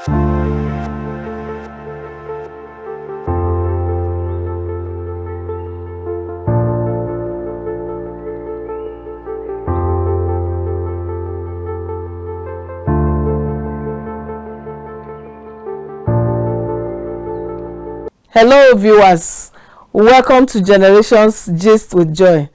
Hello viewers, welcome to Generations Gist with Joy.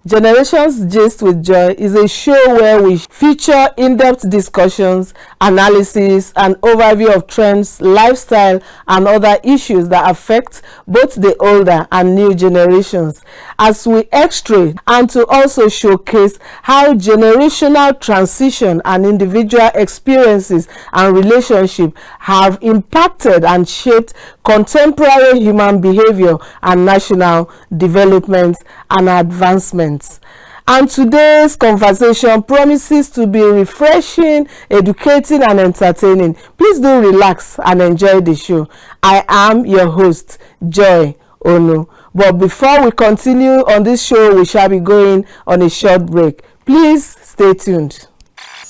Generations Gist with Joy is a show where we feature in-depth discussions, analysis, and overview of trends, lifestyle, and other issues that affect both the older and new generations, as we x-ray and to also showcase how generational transition and individual experiences and relationships have impacted and shaped contemporary human behavior and national development and advancement. And today's conversation promises to be refreshing, educating, and entertaining. Please do relax and enjoy the show. I am your host, Joy Onu. But before we continue on this show, we shall be going on a short break. Please stay tuned.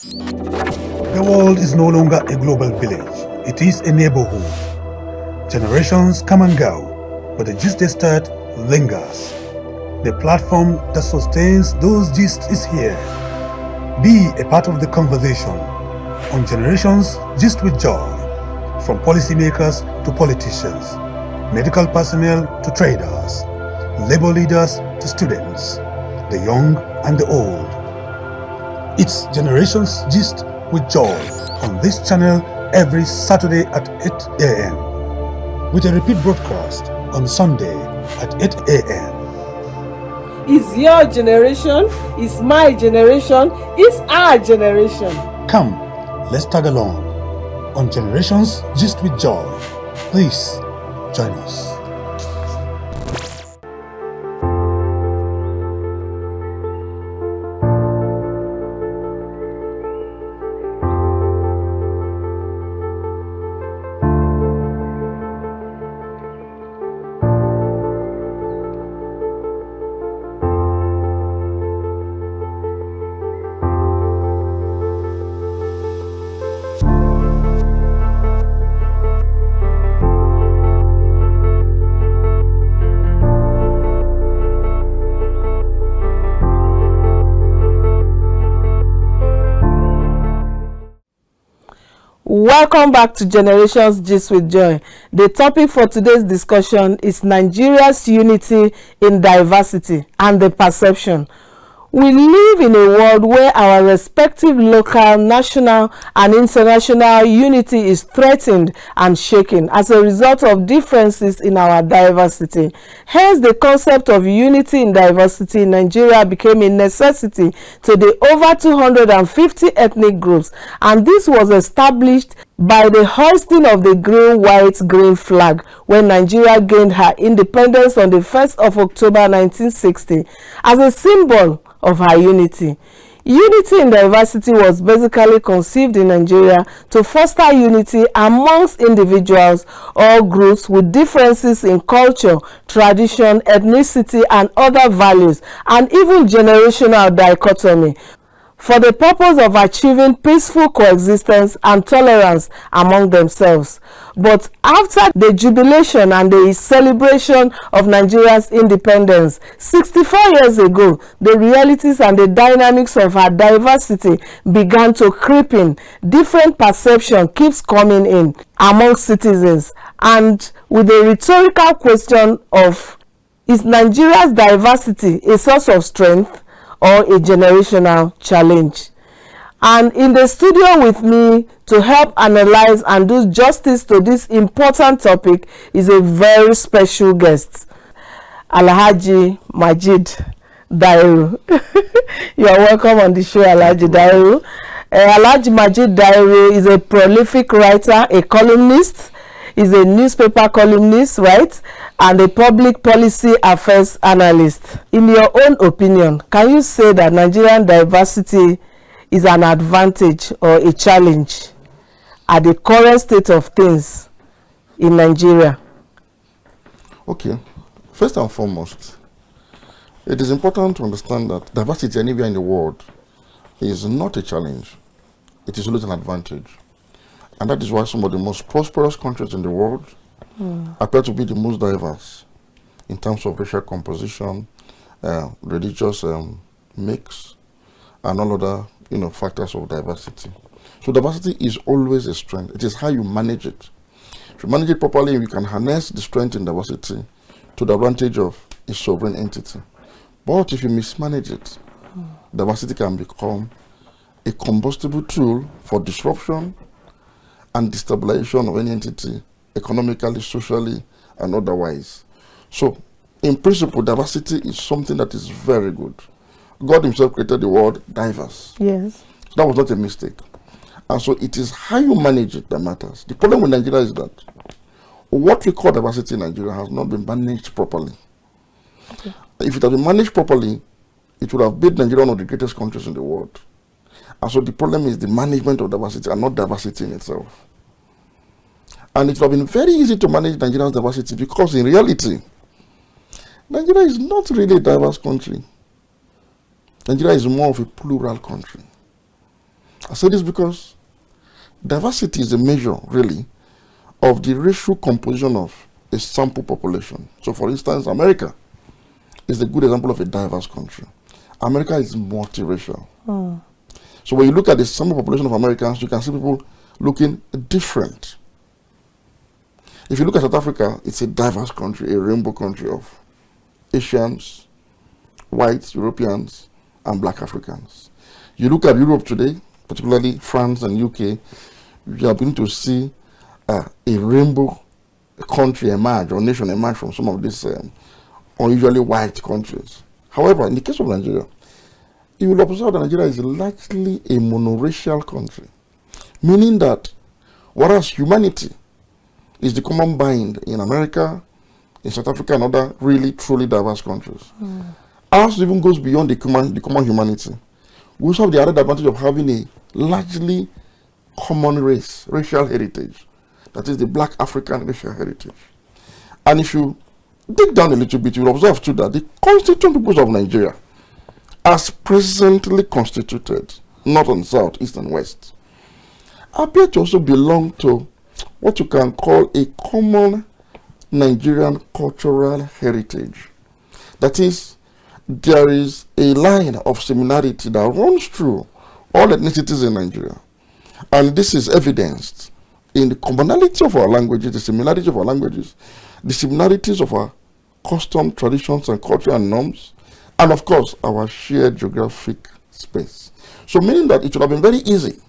The world is no longer a global village. It is a neighborhood. Generations come and go, but the gist they start lingers. The platform that sustains those gists is here. Be a part of the conversation on Generations Gist with Joy. From policymakers to politicians, medical personnel to traders, labor leaders to students, the young and the old. It's Generations Gist with Joy on this channel every Saturday at 8 a.m. with a repeat broadcast on Sunday at 8 a.m. It's your generation, it's my generation, it's our generation. Come, let's tag along on Generations Gist with Joy. Please join us. Welcome back to Generations Gist with Joy. The topic for today's discussion is Nigeria's unity in diversity and the perception. We live in a world where our respective local, national, and international unity is threatened and shaken as a result of differences in our diversity. Hence, the concept of unity in diversity in Nigeria became a necessity to the over 250 ethnic groups, and this was established by the hoisting of the green-white-green flag when Nigeria gained her independence on the 1st of October 1960 as a symbol of her unity. Unity in diversity was basically conceived in Nigeria to foster unity amongst individuals or groups with differences in culture, tradition, ethnicity, and other values, and even generational dichotomy, for the purpose of achieving peaceful coexistence and tolerance among themselves. But after the jubilation and the celebration of Nigeria's independence 64 years ago, the realities and the dynamics of our diversity began to creep in. Different perception keeps coming in among citizens, and with the rhetorical question of, is Nigeria's diversity a source of strength or a generational challenge? And in the studio with me to help analyze and do justice to this important topic is a very special guest, Alhaji Majeed Dahiru. You are welcome on the show, Alhaji Dahiru. Alhaji Majeed Dahiru is a prolific writer, a columnist, is a newspaper columnist, right, and a public policy affairs analyst. In your own opinion, can you say that Nigerian diversity is an advantage or a challenge at the current state of things in Nigeria? Okay, first and foremost, it is important to understand that diversity anywhere in the world is not a challenge. It is always an advantage. And that is why some of the most prosperous countries in the world appear to be the most diverse in terms of racial composition, religious mix, and all other factors of diversity. So diversity is always a strength. It is how you manage it. If you manage it properly, you can harness the strength in diversity to the advantage of a sovereign entity. But if you mismanage it, diversity can become a combustible tool for disruption and destabilization of any entity, economically, socially, and otherwise. So, in principle, diversity is something that is very good. God himself created the word diverse. Yes. That was not a mistake. And so it is how you manage it that matters. The problem with Nigeria is that what we call diversity in Nigeria has not been managed properly. Okay. If it had been managed properly, it would have made Nigeria one of the greatest countries in the world. And so the problem is the management of diversity and not diversity in itself. And it would have been very easy to manage Nigeria's diversity because in reality, Nigeria is not really a diverse country. Nigeria is more of a plural country. I say this because diversity is a measure, really, of the racial composition of a sample population. So, for instance, America is a good example of a diverse country. America is multiracial. So, when you look at the sample population of Americans, you can see people looking different. If you look at South Africa, it's a diverse country, a rainbow country of Asians, whites, Europeans, and black Africans. You look at Europe today, particularly France and UK, you are beginning to see a rainbow country emerge, or nation emerge from some of these unusually white countries. However, in the case of Nigeria, you will observe that Nigeria is largely a monoracial country, meaning that whereas humanity is the common bind in America, in South Africa, and other really truly diverse countries, ours even goes beyond the common humanity. We also have the added advantage of having a largely common racial heritage. That is the black African racial heritage. And if you dig down a little bit, you will observe too that the constituent peoples of Nigeria, as presently constituted, north and south, east and west, appear to also belong to what you can call a common Nigerian cultural heritage. That is, there is a line of similarity that runs through all ethnicities in Nigeria. And this is evidenced in the commonality of our languages, the similarity of our languages, the similarities of our custom, traditions, and culture and norms, and of course, our shared geographic space. So meaning that it would have been very easy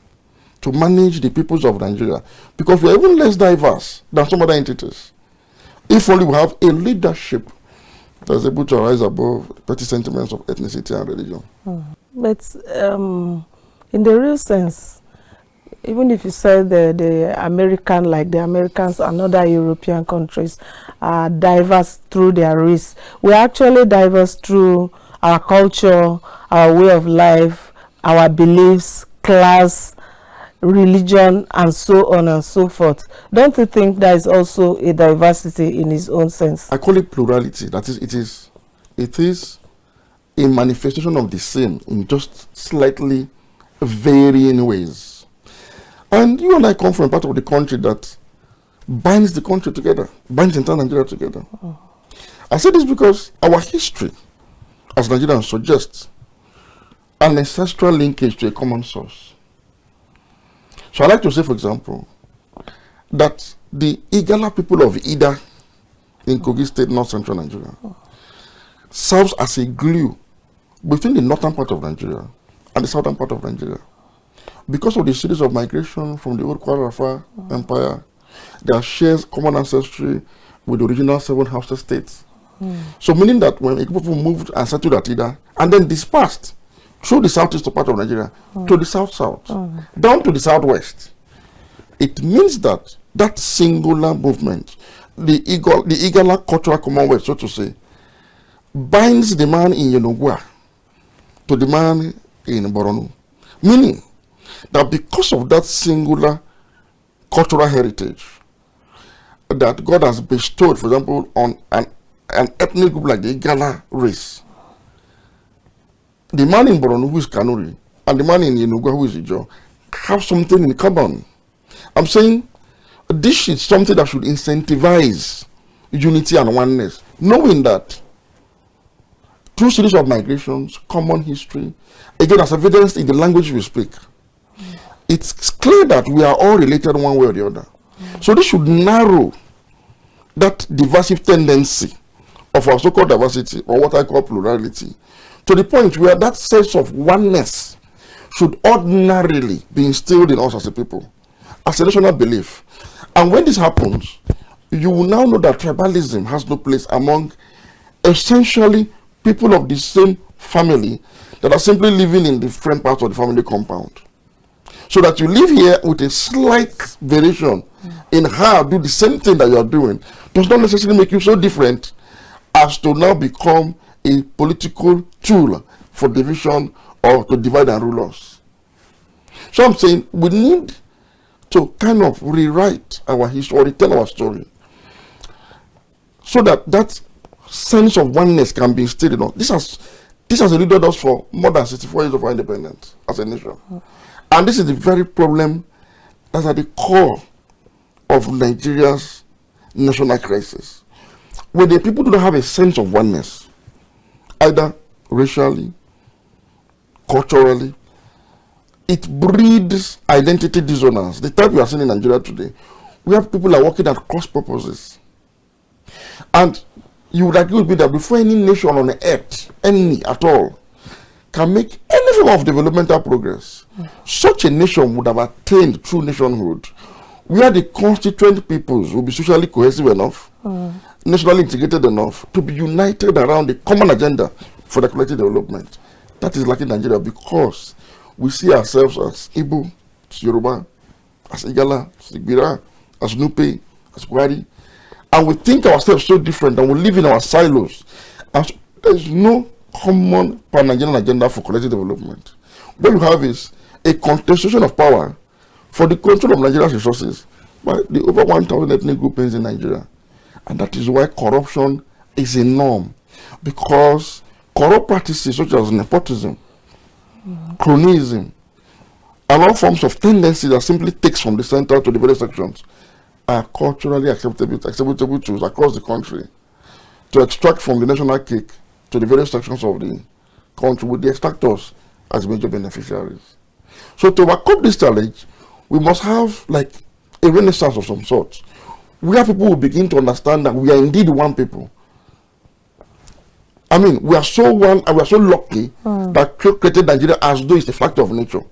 to manage the peoples of Nigeria because we are even less diverse than some other entities. If only we have a leadership that is able to rise above petty sentiments of ethnicity and religion. But in the real sense, even if you say the American, like the Americans and other European countries are diverse through their race, we're actually diverse through our culture, our way of life, our beliefs, class, religion, and so on and so forth. Don't you think there is also a diversity in its own sense? I call it plurality. That is, it is a manifestation of the same in just slightly varying ways. And you and I come from a part of the country that binds the country together, binds entire Nigeria together. I say this because our history as Nigerians suggests an ancestral linkage to a common source. So I like to say, for example, that the Igala people of Ida in Kogi State, North Central Nigeria, serves as a glue between the northern part of Nigeria and the southern part of Nigeria. Because of the series of migration from the old Kwara Empire, there shares common ancestry with the original 7 Hausa states. So meaning that when people moved and settled at Ida and then dispersed through the southeast part of Nigeria to the south-south, down to the southwest, it means that that singular movement, the Igala cultural commonwealth, so to say, binds the man in Yenogwa to the man in Borno. Meaning that because of that singular cultural heritage that God has bestowed, for example, on an ethnic group like the Igala race, the man in Borno who is Kanuri and the man in Yenogwa who is Ijo have something in common. I'm saying this is something that should incentivize unity and oneness, knowing that through series of migrations, common history, again as evidenced in the language we speak, it's clear that we are all related one way or the other. So this should narrow that divisive tendency of our so-called diversity, or what I call plurality, to the point where that sense of oneness should ordinarily be instilled in us as a people, as a national belief. And when this happens, you will now know that tribalism has no place among essentially people of the same family that are simply living in different parts of the family compound. So that you live here with a slight variation in how do the same thing that you are doing does not necessarily make you so different as to now become a political tool for division or to divide and rule us. So I'm saying we need to kind of rewrite our history or retell our story so that that sense of oneness can be instilled in us. This has eluded us for more than 64 years of our independence as a nation. And this is the very problem that's at the core of Nigeria's national crisis. When the people do not have a sense of oneness, either racially, culturally, it breeds identity dissonance. The type we are seeing in Nigeria today, we have people who are working at cross purposes. And you would agree with me that before any nation on earth, any at all, can make any form of developmental progress, such a nation would have attained true nationhood, where the constituent peoples will be socially cohesive enough, nationally integrated enough to be united around a common agenda for the collective development. That is lacking in Nigeria because we see ourselves as Igbo, as Yoruba, as Igala, as Igbira, as Nupe, as Gwari, and we think ourselves so different and we live in our silos. And so there is no common pan-Nigerian agenda for collective development. What you have is a contestation of power for the control of Nigeria's resources by the over 1,000 ethnic groupings in Nigeria. And that is why corruption is a norm. Because corrupt practices such as nepotism, cronyism, and all forms of tendencies that simply takes from the center to the various sections are culturally acceptable tools across the country to extract from the national cake to the various sections of the country with the extractors as major beneficiaries. So to overcome this challenge, we must have like a renaissance of some sort, where people will begin to understand that we are indeed one people. I mean, we are so one and we are so lucky that created Nigeria as though it's a factor of nature.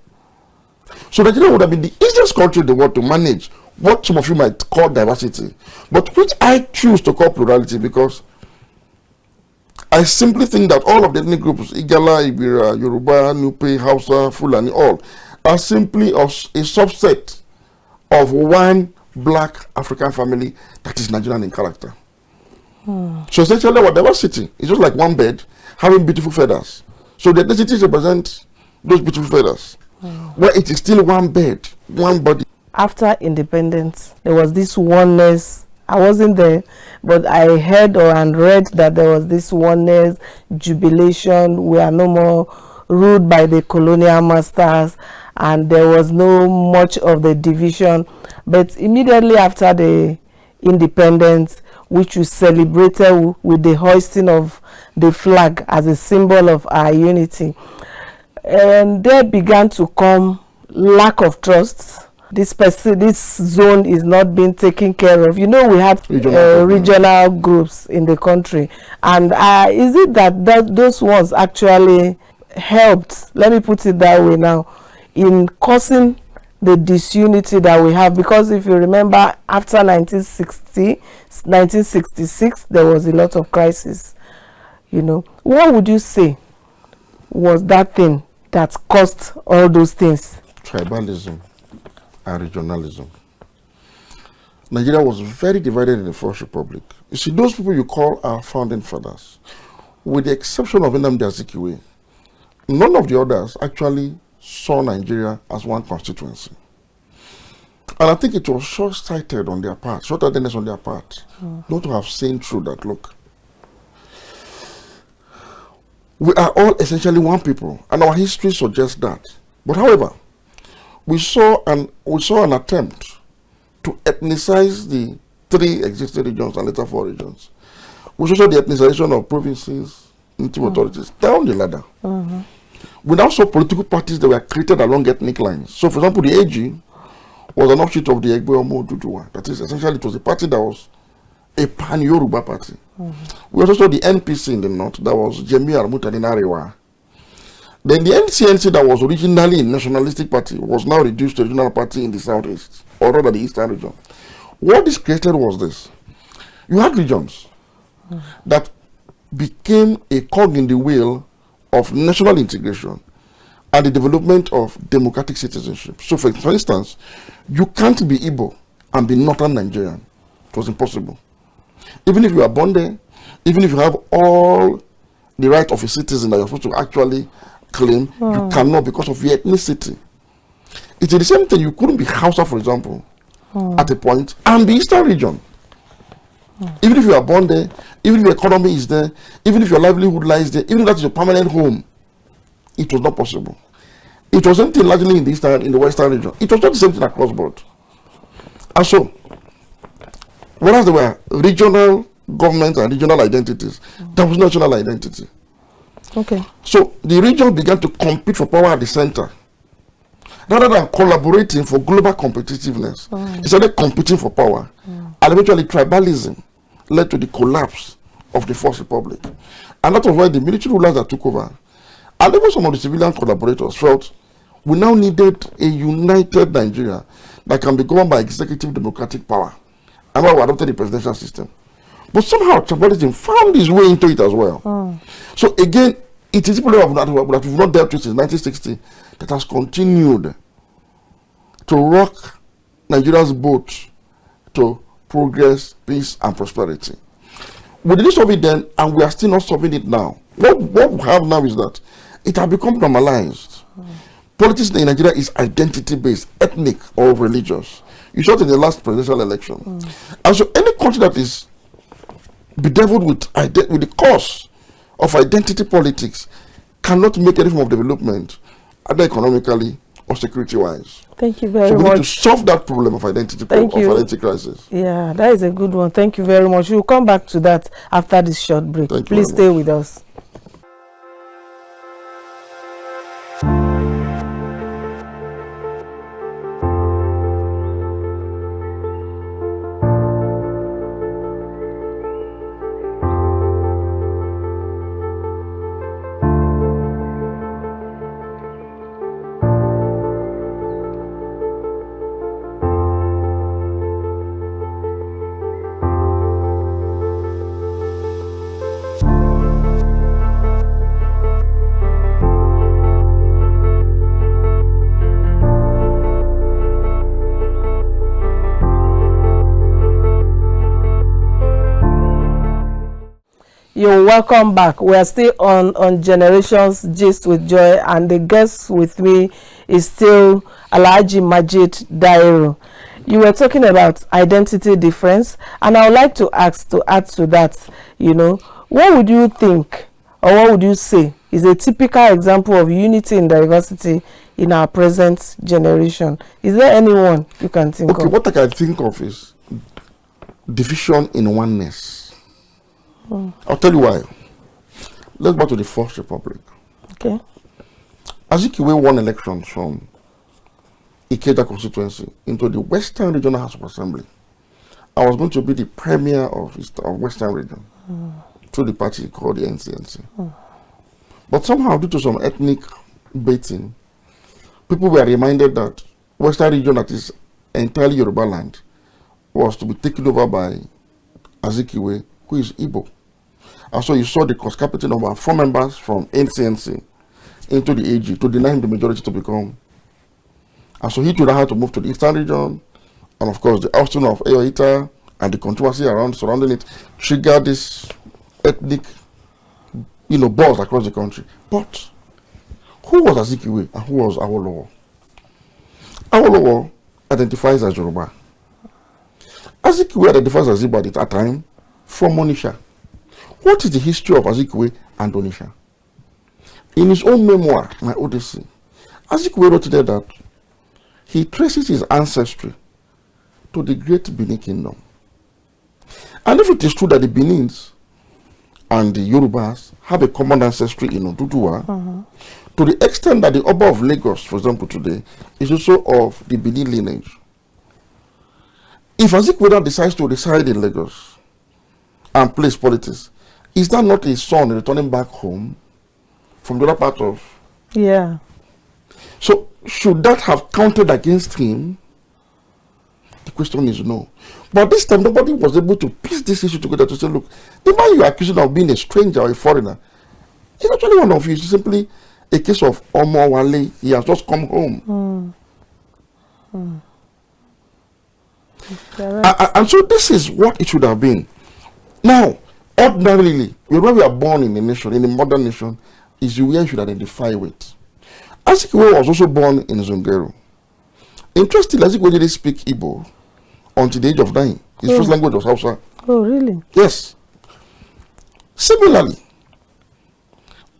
So Nigeria would have been the easiest country in the world to manage what some of you might call diversity, but which I choose to call plurality because I simply think that all of the ethnic groups, Igala, Ibira, Yoruba, Nupe, Hausa, Fulani, all are simply a subset of one black African family that is Nigerian in character. So essentially our diversity is just like one bird having beautiful feathers. So the ethnicity represents those beautiful feathers, where it is still one bird, one body. After independence, there was this oneness. I wasn't there, but I heard and read that there was this oneness, jubilation. We are no more ruled by the colonial masters, and there was no much of the division. But immediately after the independence, which we celebrated with the hoisting of the flag as a symbol of our unity, and there began to come lack of trust. This zone is not being taken care of. You know, we have regional groups in the country, and is it that those ones actually helped, let me put it that way now, in causing the disunity that we have? Because if you remember, after 1966, there was a lot of crisis. You know, what would you say was that thing that caused all those things? Tribalism and regionalism. Nigeria was very divided in the First Republic. You see, those people you call our founding fathers, with the exception of Nnamdi Azikiwe, none of the others actually saw Nigeria as one constituency. And I think it was short-sighted on their part, short-sightedness on their part, not to have seen through that. Look, we are all essentially one people, and our history suggests that. But however, we saw an attempt to ethnicize the 3 existing regions and later 4 regions. We saw the ethnization of provinces into authorities down the ladder. We now saw political parties that were created along ethnic lines. So, for example, the AG was an offshoot of the Egbe-Omo Oduduwa. That is, essentially, it was a party that was a pan-Yoruba party. We also saw the NPC in the north, that was Jemi Armutadinarewa. Then the NCNC, that was originally a nationalistic party, was now reduced to a regional party in the southeast, or rather the eastern region. What this created was this. You had regions that became a cog in the wheel of national integration and the development of democratic citizenship. So, for instance, you can't be Igbo and be northern Nigerian. It was impossible. Even if you are born there, even if you have all the right of a citizen that you're supposed to actually claim, you cannot because of your ethnicity. It is the same thing. You couldn't be Hausa, for example, at a point, and be Eastern region. Even if you are born there, even if your economy is there, even if your livelihood lies there, even if that is your permanent home, it was not possible. It was something largely in the Eastern, in the Western region. It was not the same thing across board. And so, whereas there were regional governments and regional identities, there was national identity. Okay. So the region began to compete for power at the center. Rather than collaborating for global competitiveness, it started competing for power. And eventually tribalism led to the collapse of the First Republic. And that was why the military rulers that took over, and even some of the civilian collaborators, felt we now needed a united Nigeria that can be governed by executive democratic power. And why we adopted the presidential system. But somehow tribalism found its way into it as well. So again, it is people that we've not dealt with since 1960 that has continued to rock Nigeria's boat to progress, peace, and prosperity. We didn't solve it then, and we are still not solving it now. What we have now is that it has become normalized. Politics in Nigeria is identity-based, ethnic, or religious. You saw it in the last presidential election. And so any country that is bedeviled with the cause of identity politics cannot make any form of development, either economically or security-wise. Thank you very much. So we need to solve that problem of identity crisis. Yeah, that is a good one. Thank you very much. We'll come back to that after this short break. Please stay with us. You're welcome back. We are still on Generations Gist with Joy, and the guest with me is still Alhaji Majeed Dahiru. You were talking about identity difference, and I would like to ask, to add to that, what would you think, or what would you say is a typical example of unity and diversity in our present generation? Is there anyone you can think of? Okay, what I can think of is division in oneness. I'll tell you why. Let's go to the First Republic. Okay. Azikiwe won elections from Ikeja constituency into the Western Regional House of Assembly. I was going to be the premier of Western Region through the party called the NCNC. But somehow, due to some ethnic baiting, people were reminded that Western Region, that is entirely Yoruba land, was to be taken over by Azikiwe, who is Igbo. And so you saw the cross-carpeting of our 4 members from NCNC into the AG to deny him the majority to become. And so he told her to move to the Eastern region, and of course the ousting of Ayohita and the controversy surrounding it triggered this ethnic, buzz across the country. But who was Azikiwe and who was Awolowo? Awolowo identifies as Yoruba. Azikiwe identifies as Igbo at that time from Onitsha. What is the history of Azikiwe and Onitsha? In his own memoir, My Odyssey, Azikiwe wrote there that he traces his ancestry to the great Benin Kingdom. And if it is true that the Benins and the Yorubas have a common ancestry in Oduduwa, to the extent that the Oba of Lagos, for example, today, is also of the Benin lineage. If Azikiwe decides to reside in Lagos and place politics, is that not his son returning back home from the other part of? Yeah. So, should that have counted against him? The question is no. But this time, nobody was able to piece this issue together to say, look, the man you are accusing of being a stranger or a foreigner, he's actually one of you. It's simply a case of Omo Wale. He has just come home. And so this is what it should have been. Now, ordinarily, when we are born in a nation, in a modern nation, is where you should identify with. Azikiwe was also born in Zungeru. Interestingly, Azikiwe didn't speak Igbo until the age of 9. His first language was Hausa. Oh, really? Yes. Similarly,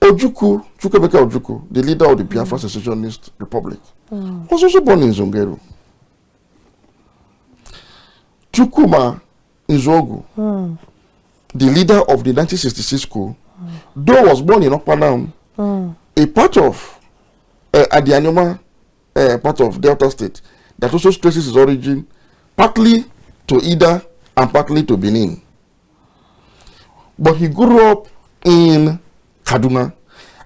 Ojukwu, Chukwuemeka Ojukwu, the leader of the Biafra Secessionist Republic, was also born in Zungeru. Chukwuma Nzogu, the leader of the 1966 coup, though was born in Okpanam, a part of Adianyoma, part of Delta State, that also traces his origin partly to Ida and partly to Benin. But he grew up in Kaduna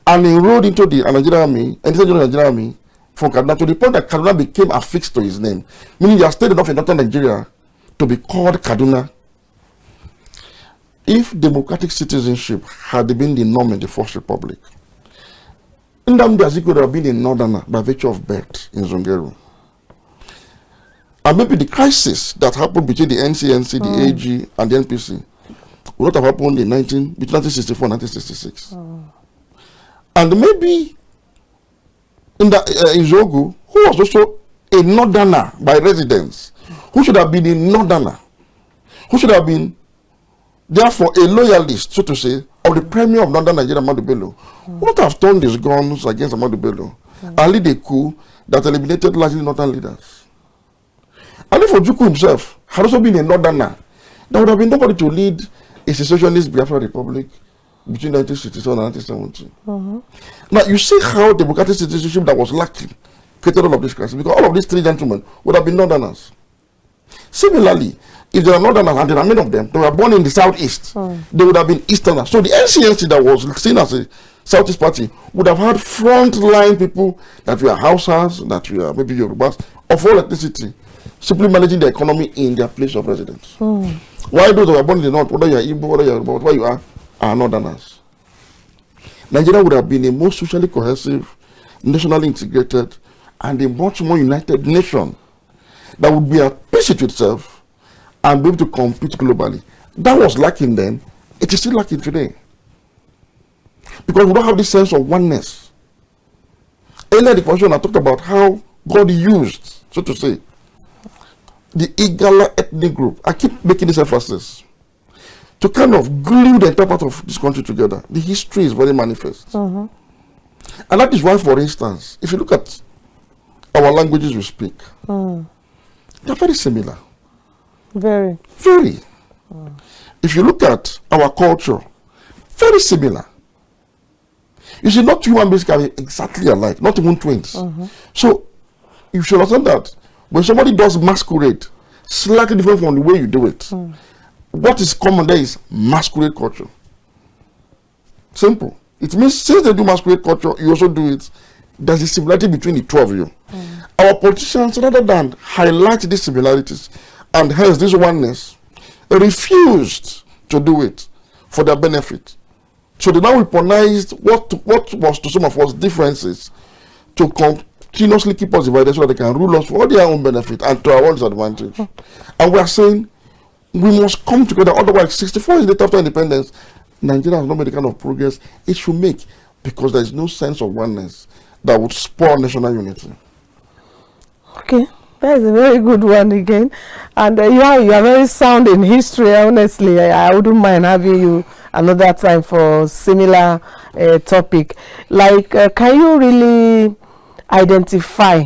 and enrolled into the Nigerian Army from Kaduna to the point that Kaduna became affixed to his name, meaning he has stayed enough in northern Nigeria to be called Kaduna. If democratic citizenship had been the norm in the First Republic, Nnamdi Azikiwe would have been a northerner by virtue of birth in Zungeru. And maybe the crisis that happened between the NCNC, the AG, and the NPC would not have happened between 1964 and 1966. And maybe in Zogu, who was also a northerner by residence, who should have been a northerner, who should have been, therefore, a loyalist, so to say, of the premier of northern Nigeria, Ahmadu Bello, would not have turned his guns against Ahmadu Bello and lead a coup that eliminated largely northern leaders. And if Ojukwu himself had also been a northerner, there would have been nobody to lead a secessionist Biafra Republic between 1967 and 1970. Now, you see how democratic citizenship that was lacking created all of this crisis, because all of these three gentlemen would have been northerners. Similarly, if there are northerners, and there are many of them, they were born in the southeast, they would have been easterners. So the NCNC that was seen as a southeast party would have had front-line people that were Hausas, that were maybe Yorubas, of all ethnicity, simply managing the economy in their place of residence. Why those that were born in the north, whether you are Igbo, whether you are Yoruba, whatever you are northerners. Nigeria would have been a more socially cohesive, nationally integrated, and a much more united nation that would be at peace with itself and be able to compete globally. That was lacking then. It is still lacking today. Because we don't have this sense of oneness. Earlier in the question, I talked about how God used, so to say, the Igala ethnic group. I keep making this emphasis to kind of glue the entire part of this country together. The history is very manifest. And that is why, for instance, if you look at our languages we speak, they're very similar. Very. Very. If you look at our culture, very similar. You see, not human beings can be exactly alike, not even twins. So, you should understand that when somebody does masquerade, slightly different from the way you do it, what is common there is masquerade culture. Simple. It means since they do masquerade culture, you also do it. There's a similarity between the two of you. Our politicians, rather than highlight these similarities and hence this oneness, refused to do it for their benefit. So they now weaponized what was to some of us differences to continuously keep us divided so that they can rule us for their own benefit and to our own disadvantage. And we are saying we must come together, otherwise 64 years after independence, Nigeria has not made the kind of progress it should make because there is no sense of oneness that would spur national unity. Okay, that is a very good one again. And you are very sound in history, honestly. I wouldn't mind having you another time for similar topic. Like, can you really identify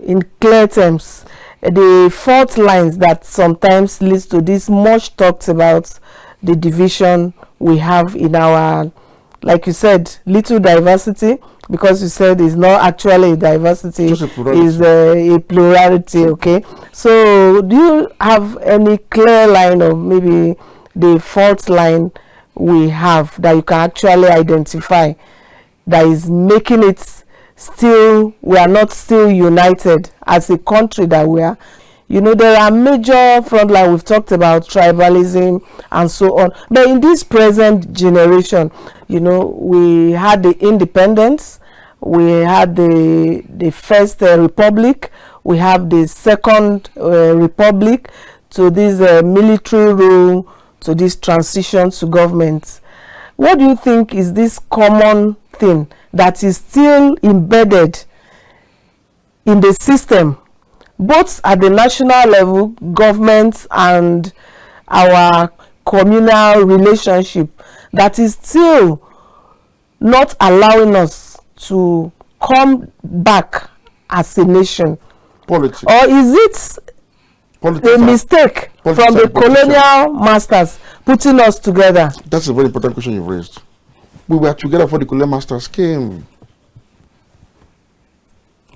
in clear terms the fault lines that sometimes leads to this much talked about the division we have in our, like you said, little diversity, because you said it's not actually a diversity, it's a plurality. Okay, so do you have any clear line of maybe the fault line we have that you can actually identify that is making it still, we are not still united as a country that we are? You know, there are major front line. We've talked about tribalism and so on. But in this present generation, you know, we had the independence, we had the first republic, we have the second republic, to this military rule, to this transition to government. What do you think is this common thing that is still embedded in the system, both at the national level, government, and our communal relationship, that is still not allowing us to come back as a nation? Politics. Or is it a mistake from the colonial masters putting us together? That's a very important question you've raised. We were together before the colonial masters came.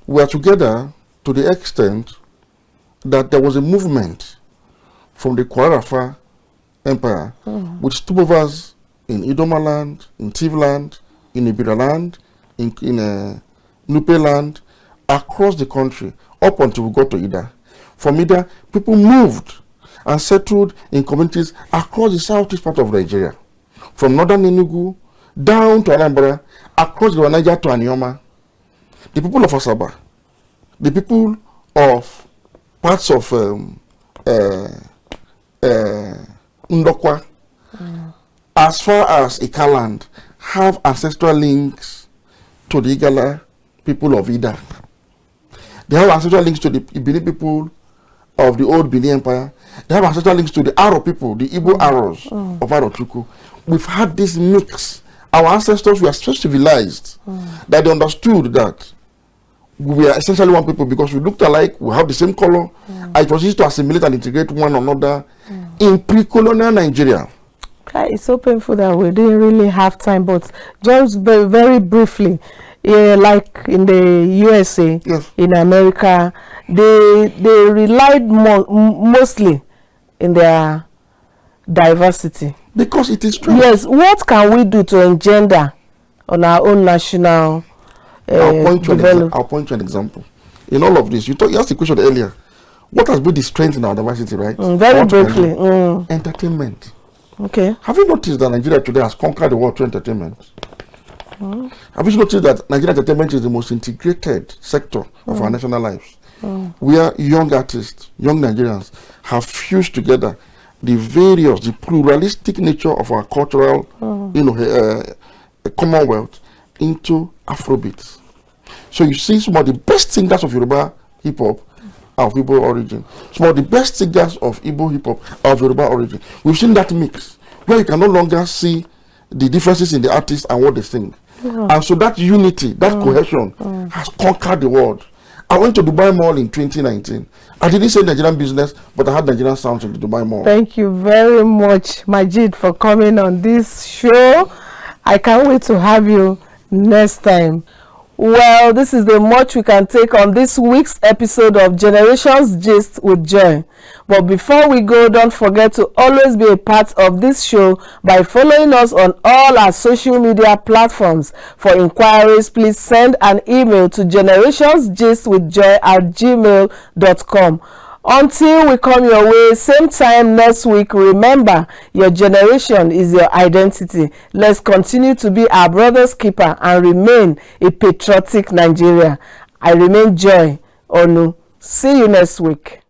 We were together to the extent that there was a movement from the Kwarafa Empire with stopovers in Idoma land, in Tiv land, in Ibira land, in Nupe land, across the country, up until we got to Ida. From Ida, people moved and settled in communities across the southeast part of Nigeria, from northern Enugu down to Anambra, across the Niger to Anioma. The people of Asaba, the people of parts of Ndokwa, as far as Ikaland, have ancestral links to the Igala people of Ida. They have ancestral links to the Ibili people of the old Bini Empire. They have ancestral links to the Aro people, the Igbo Aros of Arochukwu. We've had this mix. Our ancestors were so civilized that they understood that we are essentially one people because we looked alike, we have the same color, and it was easy to assimilate and integrate one another in pre-colonial Nigeria. It's so painful that we didn't really have time, but just very briefly, like in the USA, yes, in America, they relied mostly in their diversity. Because it is true. Yes, what can we do to engender on our own national I'll point to an example. In all of this, you asked the question earlier, what has been the strength in our diversity, right? Very briefly. Entertainment. Okay. Have you noticed that Nigeria today has conquered the world through entertainment? Have you noticed that Nigerian entertainment is the most integrated sector of our national lives? Where young artists, young Nigerians have fused together the pluralistic nature of our cultural, commonwealth into Afrobeats. So you see some of the best singers of Yoruba hip-hop are of Igbo origin. Some of the best singers of Igbo hip-hop are of Yoruba origin. We've seen that mix, where you can no longer see the differences in the artists and what they sing. And so that unity, that cohesion has conquered the world. I went to Dubai Mall in 2019. I didn't say Nigerian business, but I had Nigerian sounds in the Dubai Mall. Thank you very much, Majeed, for coming on this show. I can't wait to have you next time. Well, this is the much we can take on this week's episode of Generations Gist with Joy. But before we go, don't forget to always be a part of this show by following us on all our social media platforms. For inquiries, please send an email to generationsgistwithjoy@gmail.com. Until we come your way, same time next week, remember, your generation is your identity. Let's continue to be our brother's keeper and remain a patriotic Nigeria. I remain Joy Onu. See you next week.